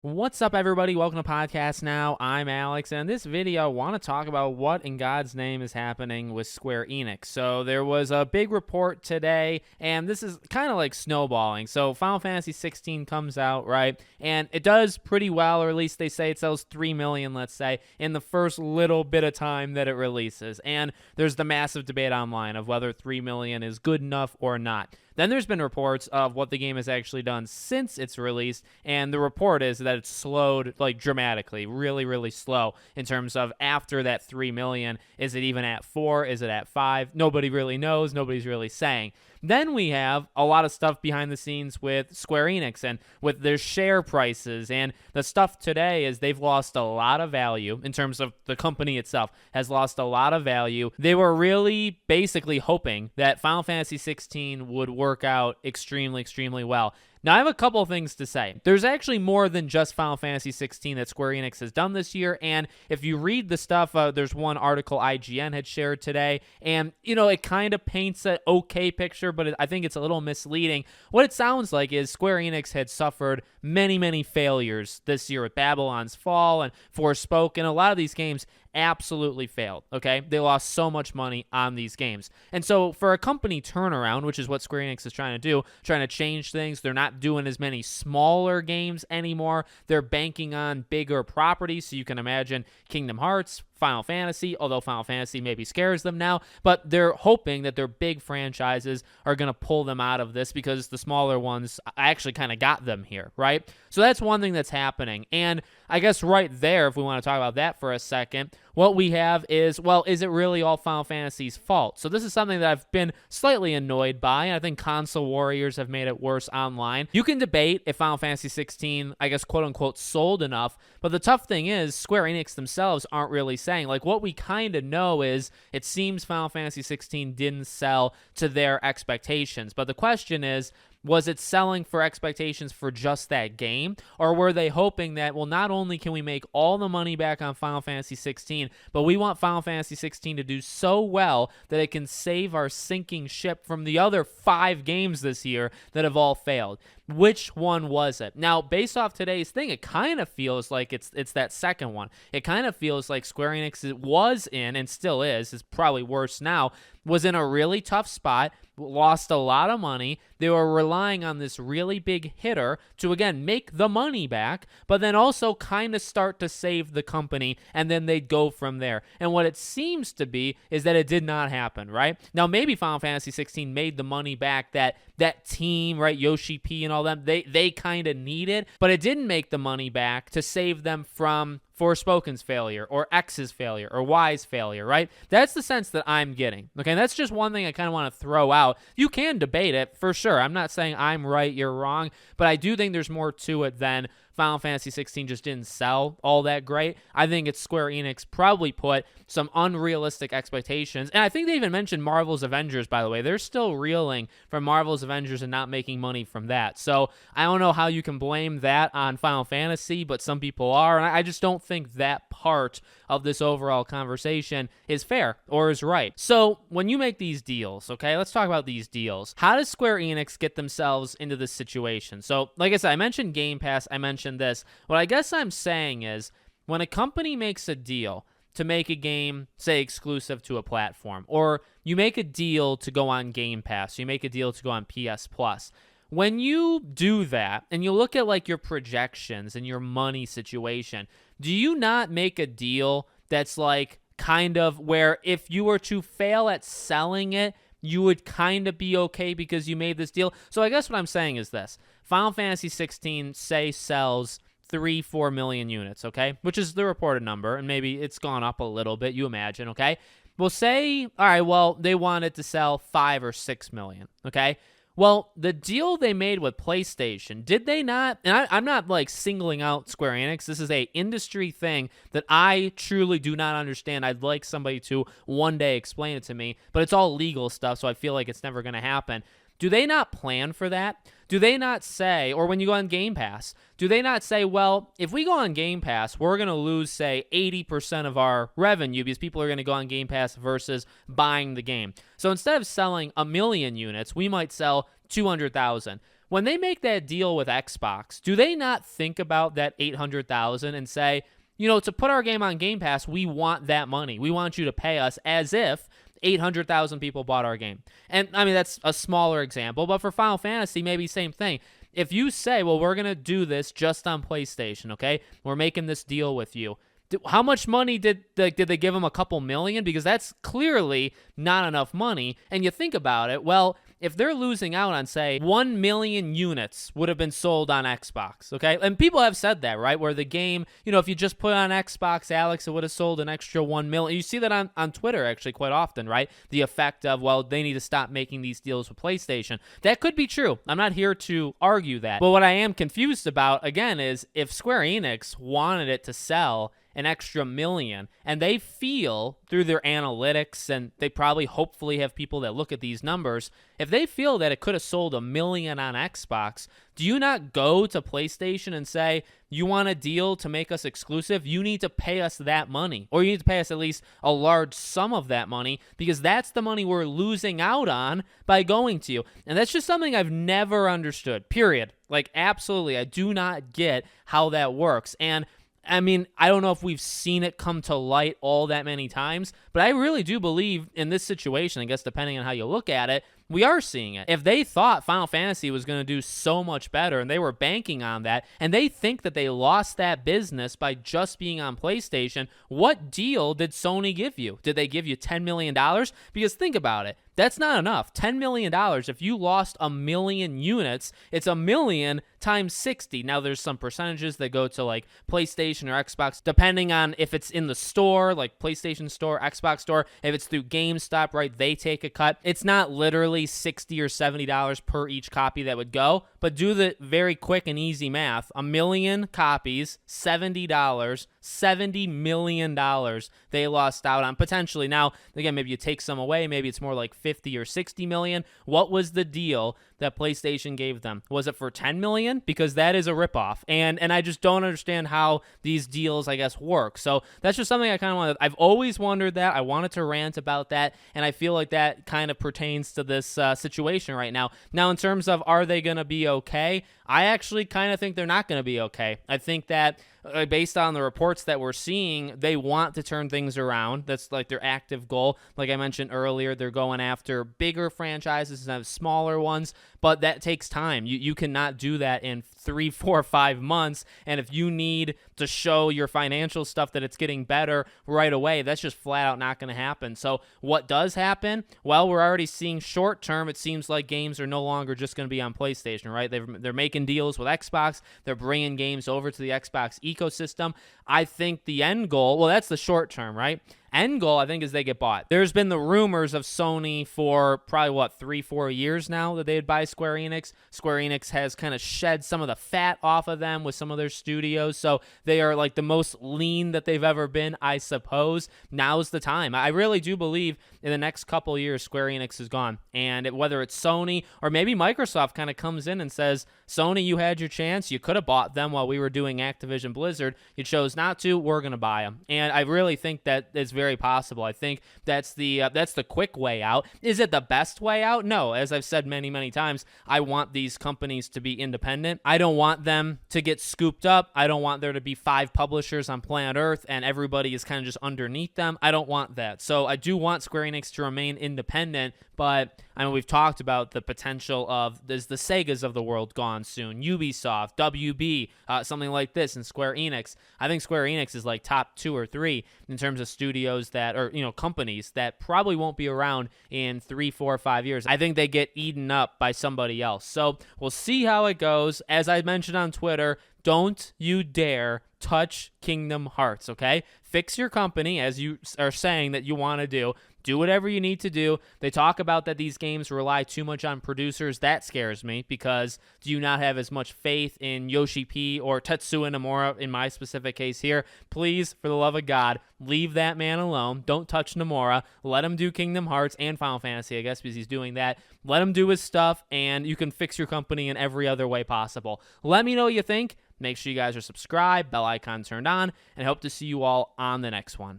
What's up, everybody? Welcome to Podcast Now. I'm Alex, and in this video, I want to talk about what in God's name is happening with Square Enix. So there was a big report today, and this is kind of like snowballing. So Final Fantasy 16 comes out, right? And it does pretty well, or at least they say it sells 3 million, let's say, in the first little bit of time that it releases. And there's the massive debate online of whether 3 million is good enough or not. Then there's been reports of what the game has actually done since its release, and the report is that it's slowed like dramatically, really, really slow in terms of after that 3 million. Is it even at 4? Is it at 5? Nobody really knows. Nobody's really saying. Then we have a lot of stuff behind the scenes with Square Enix and with their share prices. And the stuff today is they've lost a lot of value in terms of the company itself has lost a lot of value. They were really basically hoping that Final Fantasy 16 would work out extremely, extremely well. Now, I have a couple of things to say. There's actually more than just Final Fantasy 16 that Square Enix has done this year, and if you read the stuff, there's one article IGN had shared today, and, it kind of paints an okay picture, but I think it's a little misleading. What it sounds like is Square Enix had suffered many, many failures this year with Babylon's Fall and Forspoken. A lot of these games absolutely failed, okay? They lost so much money on these games. And so for a company turnaround, which is what Square Enix is trying to do, trying to change things, they're not doing as many smaller games anymore. They're banking on bigger properties, so you can imagine Kingdom Hearts, Final Fantasy, although Final Fantasy maybe scares them now, but they're hoping that their big franchises are going to pull them out of this because the smaller ones actually kind of got them here, right? So that's one thing that's happening. And I guess right there, if we want to talk about that for a second, what we have is, well, is it really all Final Fantasy's fault? So this is something that I've been slightly annoyed by, and I think console warriors have made it worse online. You can debate if Final Fantasy 16, I guess, quote-unquote, sold enough, but the tough thing is Square Enix themselves aren't really saying. Like, what we kind of know is it seems Final Fantasy 16 didn't sell to their expectations, but the question is, was it selling for expectations for just that game? Or were they hoping that, well, not only can we make all the money back on Final Fantasy 16, but we want Final Fantasy 16 to do so well that it can save our sinking ship from the other 5 games this year that have all failed? Which one was it? Now, based off today's thing, it kind of feels like it's that second one. It kind of feels like Square Enix was in, and still is probably worse now, was in a really tough spot, lost a lot of money. They were relying on this really big hitter to, again, make the money back, but then also kind of start to save the company, and then they'd go from there. And what it seems to be is that it did not happen, right? Now, maybe Final Fantasy 16 made the money back that team, right, Yoshi P and all them, they kind of needed, but it didn't make the money back to save them from Forspoken's failure or X's failure or Y's failure, right? That's the sense that I'm getting. Okay, and that's just one thing I kind of want to throw out. You can debate it for sure. I'm not saying I'm right, you're wrong, but I do think there's more to it than Final Fantasy 16 just didn't sell all that great. I think it's Square Enix probably put some unrealistic expectations. And I think they even mentioned Marvel's Avengers, by the way. They're still reeling from Marvel's Avengers and not making money from that. So I don't know how you can blame that on Final Fantasy, but some people are. And I just don't think that part of this overall conversation is fair or is right. So when you make these deals, okay, let's talk about these deals. How does Square Enix get themselves into this situation? So like I said, I mentioned Game Pass, I mentioned this. What I guess I'm saying is when a company makes a deal to make a game, say, exclusive to a platform, or you make a deal to go on Game Pass, you make a deal to go on PS Plus, when you do that and you look at like your projections and your money situation, do you not make a deal that's like kind of where if you were to fail at selling it, you would kind of be okay because you made this deal? So I guess what I'm saying is this. Final Fantasy 16, say, sells 3-4 million units, okay? Which is the reported number, and maybe it's gone up a little bit, you imagine, okay? We'll say, all right, well, they wanted to sell 5 or 6 million, okay? Well, the deal they made with PlayStation, did they not? And I'm not like singling out Square Enix. This is a industry thing that I truly do not understand. I'd like somebody to one day explain it to me, but it's all legal stuff, so I feel like it's never going to happen. Do they not plan for that? Do they not say, or when you go on Game Pass, do they not say, well, if we go on Game Pass, we're going to lose, say, 80% of our revenue because people are going to go on Game Pass versus buying the game. So instead of selling 1 million units, we might sell 200,000. when they make that deal with Xbox, do they not think about that 800,000 and say, to put our game on Game Pass, we want that money. We want you to pay us as if 800,000 people bought our game. And I mean, that's a smaller example, but for Final Fantasy, maybe same thing. If you say, well, we're going to do this just on PlayStation, okay? We're making this deal with you. How much money did they give them? A couple million? Because that's clearly not enough money. And you think about it, well, if they're losing out on, say, 1 million units would have been sold on Xbox, okay? And people have said that, right? Where the game, if you just put it on Xbox, Alex, it would have sold an extra 1 million. You see that on Twitter, actually, quite often, right? The effect of, well, they need to stop making these deals with PlayStation. That could be true. I'm not here to argue that. But what I am confused about, again, is if Square Enix wanted it to sell an extra million, and they feel through their analytics, and they probably hopefully have people that look at these numbers, if they feel that it could have sold 1 million on Xbox, do you not go to PlayStation and say, you want a deal to make us exclusive? You need to pay us that money, or you need to pay us at least a large sum of that money, because that's the money we're losing out on by going to you. And that's just something I've never understood, period. Like, absolutely, I do not get how that works. And I mean, I don't know if we've seen it come to light all that many times, but I really do believe in this situation, I guess depending on how you look at it, we are seeing it. If they thought Final Fantasy was going to do so much better and they were banking on that, and they think that they lost that business by just being on PlayStation, what deal did Sony give you? Did they give you $10 million? Because think about it. That's not enough. $10 million, if you lost 1 million units, it's 1 million times 60. Now, there's some percentages that go to like PlayStation or Xbox, depending on if it's in the store, like PlayStation Store, Xbox Store. If it's through GameStop, right, they take a cut. It's not literally $60 or $70 per each copy that would go, but do the very quick and easy math. 1 million copies, $70, $70 million they lost out on potentially. Now, again, maybe you take some away, maybe it's more like 50 or 60 million. What was the deal that PlayStation gave them? Was it for 10 million? Because that is a ripoff. And I just don't understand how these deals, I guess, work. So that's just something I kind of wanted. I've always wondered that. I wanted to rant about that. And I feel like that kind of pertains to this situation right now. Now, in terms of are they going to be okay? I actually kind of think they're not going to be okay. I think that based on the reports that we're seeing, they want to turn things around. That's like their active goal. Like I mentioned earlier, they're going after bigger franchises and have smaller ones, but that takes time. You cannot do that in 3, 4, 5 months. And if you need to show your financial stuff that it's getting better right away, that's just flat out not going to happen. So what does happen? Well, we're already seeing short term. It seems like games are no longer just going to be on PlayStation, right? They're making deals with Xbox. They're bringing games over to the Xbox ecosystem. I think the end goal, well, that's the short term, right? End goal, I think, is they get bought. There's been the rumors of Sony for probably, 3, 4 years now that they'd buy Square Enix. Square Enix has kind of shed some of the fat off of them with some of their studios, so they are like the most lean that they've ever been, I suppose. Now's the time. I really do believe in the next couple years, Square Enix is gone. And whether it's Sony or maybe Microsoft kind of comes in and says, Sony, you had your chance. You could have bought them while we were doing Activision Blizzard. You chose not to. We're going to buy them. And I really think that is very possible. I think that's the quick way out. Is it the best way out? No. As I've said many, many times, I want these companies to be independent. I don't want them to get scooped up. I don't want there to be 5 publishers on planet Earth and everybody is kind of just underneath them. I don't want that. So I do want Square Enix to remain independent, but I mean, we've talked about the potential of there's the Segas of the world gone soon, Ubisoft, WB, something like this, and Square Enix. I think Square Enix is like top 2 or 3 in terms of studios that, or companies that probably won't be around in 3, 4, 5 years. I think they get eaten up by somebody else. So we'll see how it goes. As I mentioned on Twitter, don't you dare touch Kingdom Hearts, okay? Fix your company, as you are saying that you want to do. Do whatever you need to do. They talk about that these games rely too much on producers. That scares me because do you not have as much faith in Yoshi P or Tetsuya Nomura in my specific case here? Please, for the love of God, leave that man alone. Don't touch Nomura. Let him do Kingdom Hearts and Final Fantasy, I guess, because he's doing that. Let him do his stuff, and you can fix your company in every other way possible. Let me know what you think. Make sure you guys are subscribed, bell icon turned on, and hope to see you all on the next one.